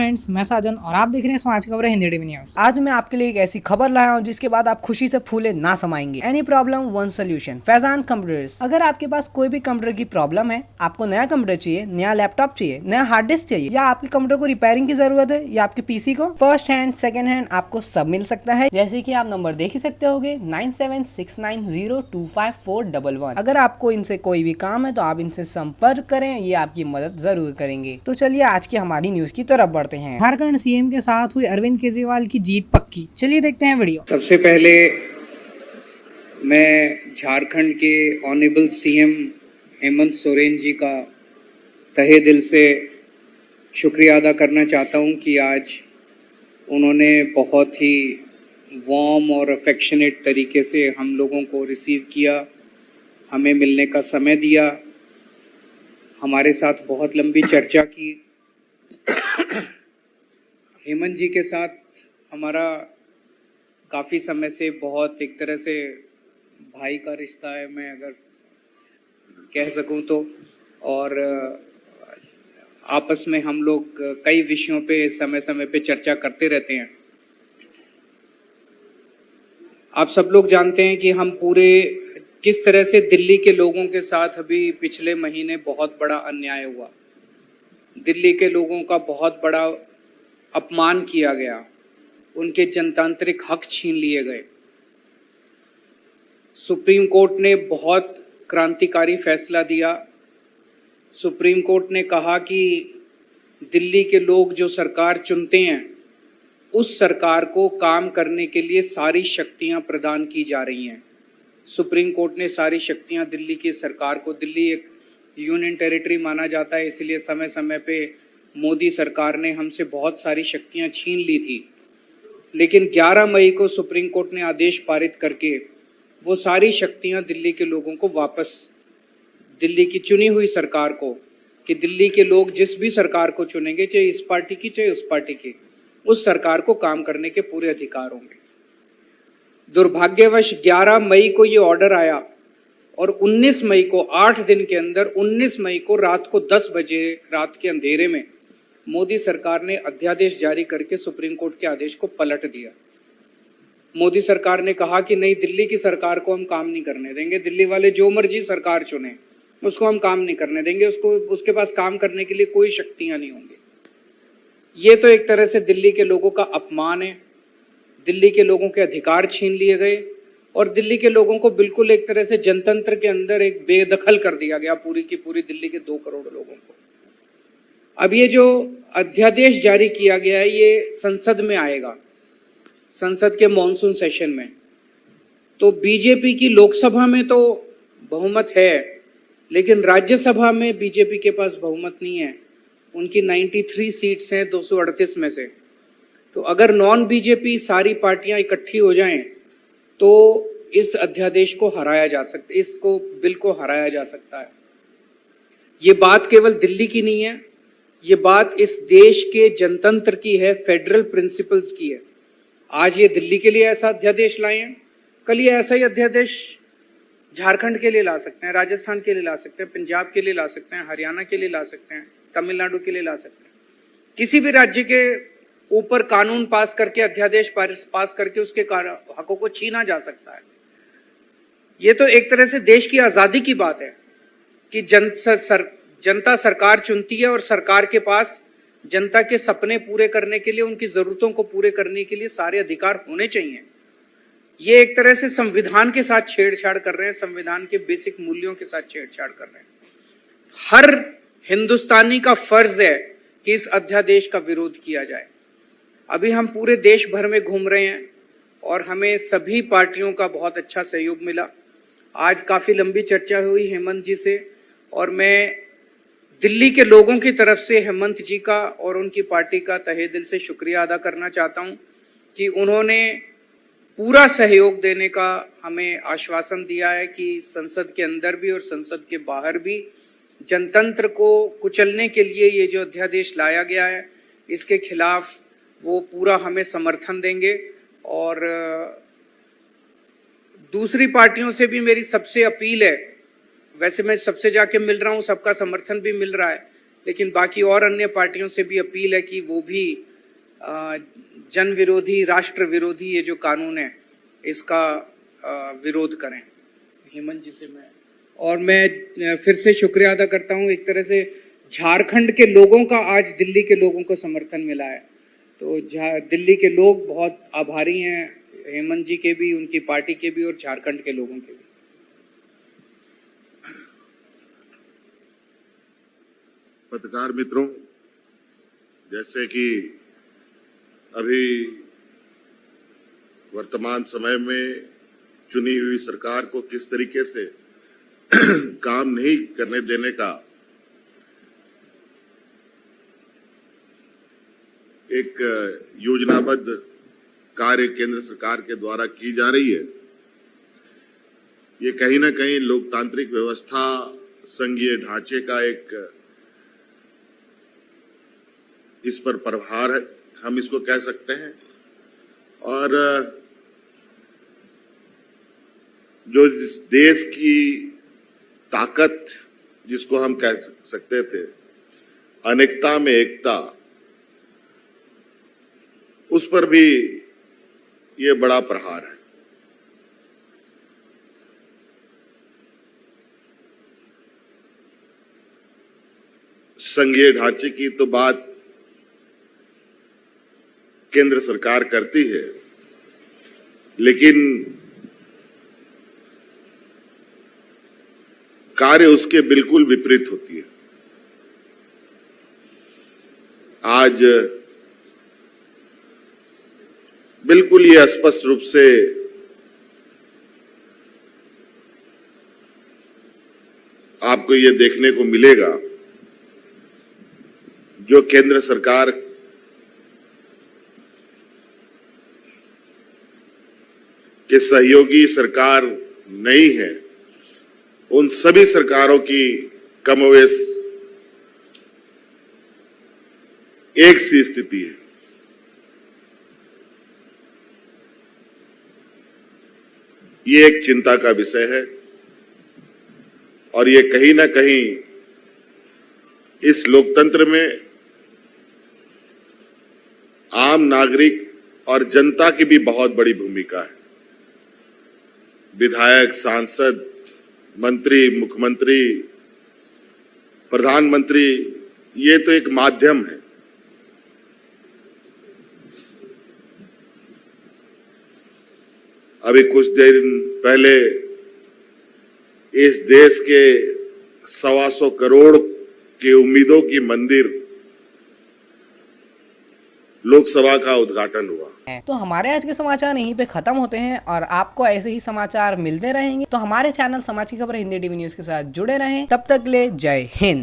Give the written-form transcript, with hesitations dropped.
Friends, मैं साजन और आप देख रहे हैं समाज की खबरें हिंदी टीवी न्यूज। आज मैं आपके लिए एक ऐसी खबर लाया हूं जिसके बाद आप खुशी से फूले ना समाएंगे। Any problem one solution, Faizan computers. अगर आपके पास कोई भी कंप्यूटर की प्रॉब्लम है, आपको नया कंप्यूटर चाहिए, नया लैपटॉप चाहिए, नया हार्ड डिस्क चाहिए, या आपके कंप्यूटर को रिपेयरिंग की जरूरत है, या आपके पीसी को, फर्स्ट हैंड सेकंड हैंड आपको सब मिल सकता है। जैसे कि आप नंबर देख ही सकते होगे 9769025411। अगर आपको इनसे कोई भी काम है तो आप इनसे संपर्क करें, ये आपकी मदद जरूर करेंगे। तो चलिए आज की हमारी न्यूज की तरफ बढ़ते हैं। झारखंड सीएम के साथ हुई अरविंद केजरीवाल की जीत पक्की। चलिए देखते हैं वीडियो। सबसे पहले मैं झारखंड के ऑनरेबल सीएम हेमंत सोरेन जी का तहे दिल से शुक्रिया अदा करना चाहता हूं कि आज उन्होंने बहुत ही वार्म और अफेक्शनेट तरीके से हम लोगों को रिसीव किया, हमें मिलने का समय दिया, हमारे साथ बहुत लंबी चर्चा की। हेमंत जी के साथ हमारा काफ़ी समय से बहुत एक तरह से भाई का रिश्ता है, मैं अगर कह सकूं तो, और आपस में हम लोग कई विषयों पे समय समय पे चर्चा करते रहते हैं। आप सब लोग जानते हैं कि हम पूरे किस तरह से दिल्ली के लोगों के साथ अभी पिछले महीने बहुत बड़ा अन्याय हुआ, दिल्ली के लोगों का बहुत बड़ा अपमान किया गया, उनके जनतांत्रिक हक छीन लिए गए। सुप्रीम कोर्ट ने बहुत क्रांतिकारी फैसला दिया। सुप्रीम कोर्ट ने कहा कि दिल्ली के लोग जो सरकार चुनते हैं, उस सरकार को काम करने के लिए सारी शक्तियां प्रदान की जा रही हैं। सुप्रीम कोर्ट ने सारी शक्तियां दिल्ली की सरकार को, दिल्ली एक यूनियन टेरिटरी माना जाता है, इसलिए समय समय पे मोदी सरकार ने हमसे बहुत सारी शक्तियां छीन ली थी, लेकिन 11 मई को सुप्रीम कोर्ट ने आदेश पारित करके वो सारी शक्तियां दिल्ली के लोगों को वापस, दिल्ली की चुनी हुई सरकार को, कि दिल्ली के लोग जिस भी सरकार को चुनेंगे, चाहे इस पार्टी की चाहे उस पार्टी की, उस सरकार को काम करने के पूरे अधिकार होंगे। दुर्भाग्यवश 11 मई को ये ऑर्डर आया और 19 मई को, 8 दिन के अंदर 19 मई को रात को 10 बजे, रात के अंधेरे में मोदी सरकार ने अध्यादेश जारी करके सुप्रीम कोर्ट के आदेश को पलट दिया। मोदी सरकार ने कहा कि नहीं, दिल्ली की सरकार को हम काम नहीं करने देंगे, दिल्ली वाले जो मर्जी सरकार चुने उसको हम काम नहीं करने देंगे, उसके पास काम करने के लिए कोई शक्तियां नहीं होंगी। ये तो एक तरह से दिल्ली के लोगों का अपमान है, दिल्ली के लोगों के अधिकार छीन लिए गए और दिल्ली के लोगों को बिल्कुल एक तरह से जनतंत्र के अंदर एक बेदखल कर दिया गया, पूरी की पूरी दिल्ली के 2 करोड़ लोगों को। अब ये जो अध्यादेश जारी किया गया है, ये संसद में आएगा, संसद के मॉनसून सेशन में। तो बीजेपी की लोकसभा में तो बहुमत है, लेकिन राज्यसभा में बीजेपी के पास बहुमत नहीं है। उनकी 93 सीट्स हैं 238 में से। तो अगर नॉन बीजेपी सारी पार्टियां इकट्ठी हो जाएं तो इस अध्यादेश को हराया जा सकता है, इसको बिल को हराया जा सकता है। ये बात केवल दिल्ली की नहीं है, ये बात इस देश के जनतंत्र की है, फेडरल प्रिंसिपल्स की है। आज ये दिल्ली के लिए ऐसा अध्यादेश लाए हैं, कल ये ऐसा ही अध्यादेश झारखंड के लिए ला सकते हैं, राजस्थान के लिए ला सकते हैं, पंजाब के लिए ला सकते हैं, हरियाणा के लिए ला सकते हैं, तमिलनाडु के लिए ला सकते हैं। किसी भी राज्य के ऊपर कानून पास करके, अध्यादेश पास करके उसके हकों को छीना जा सकता है। ये तो एक तरह से देश की आजादी की बात है कि जनता सरकार चुनती है और सरकार के पास जनता के सपने पूरे करने के लिए, उनकी जरूरतों को पूरे करने के लिए सारे अधिकार होने चाहिए। ये एक तरह से संविधान के साथ छेड़छाड़ कर रहे हैं, संविधान के बेसिक मूल्यों के साथ छेड़छाड़ कर रहे हैं। हर हिंदुस्तानी का फर्ज है कि इस अध्यादेश का विरोध किया जाए। अभी हम पूरे देश भर में घूम रहे हैं और हमें सभी पार्टियों का बहुत अच्छा सहयोग मिला। आज काफी लंबी चर्चा हुई हेमंत जी से, और मैं दिल्ली के लोगों की तरफ से हेमंत जी का और उनकी पार्टी का तहे दिल से शुक्रिया अदा करना चाहता हूं कि उन्होंने पूरा सहयोग देने का हमें आश्वासन दिया है कि संसद के अंदर भी और संसद के बाहर भी जनतंत्र को कुचलने के लिए ये जो अध्यादेश लाया गया है, इसके खिलाफ वो पूरा हमें समर्थन देंगे। और दूसरी पार्टियों से भी मेरी सबसे अपील है, वैसे मैं सबसे जाके मिल रहा हूँ, सबका समर्थन भी मिल रहा है, लेकिन बाकी और अन्य पार्टियों से भी अपील है कि वो भी जन विरोधी, राष्ट्र विरोधी ये जो कानून है इसका विरोध करें। हेमंत जी से मैं फिर से शुक्रिया अदा करता हूँ। एक तरह से झारखंड के लोगों का आज दिल्ली के लोगों को समर्थन मिला है, तो दिल्ली के लोग बहुत आभारी हैं, हेमंत जी के भी, उनकी पार्टी के भी और झारखंड के लोगों के भी। पत्रकार मित्रों, जैसे कि अभी वर्तमान समय में चुनी हुई सरकार को किस तरीके से काम नहीं करने देने का एक योजनाबद्ध कार्य केंद्र सरकार के द्वारा की जा रही है, ये कहीं ना कहीं लोकतांत्रिक व्यवस्था, संघीय ढांचे का एक इस पर प्रभार है, हम इसको कह सकते हैं। और जो इस देश की ताकत जिसको हम कह सकते थे, अनेकता में एकता, उस पर भी ये बड़ा प्रहार है। संघीय ढांचे की तो बात केंद्र सरकार करती है, लेकिन कार्य उसके बिल्कुल विपरीत होती है। आज बिल्कुल ये स्पष्ट रूप से आपको ये देखने को मिलेगा, जो केंद्र सरकार के सहयोगी सरकार नहीं है, उन सभी सरकारों की कमोवेश एक सी स्थिति है। ये एक चिंता का विषय है और ये कहीं ना कहीं इस लोकतंत्र में आम नागरिक और जनता की भी बहुत बड़ी भूमिका है। विधायक, सांसद, मंत्री, मुख्यमंत्री, प्रधानमंत्री, ये तो एक माध्यम है। अभी कुछ देर पहले इस देश के 125 करोड़ के उम्मीदों की मंदिर लोकसभा का उद्घाटन हुआ। तो हमारे आज के समाचार यहीं पे खत्म होते हैं और आपको ऐसे ही समाचार मिलते रहेंगे, तो हमारे चैनल समाज की खबर हिंदी टीवी न्यूज के साथ जुड़े रहें। तब तक ले जय हिंद।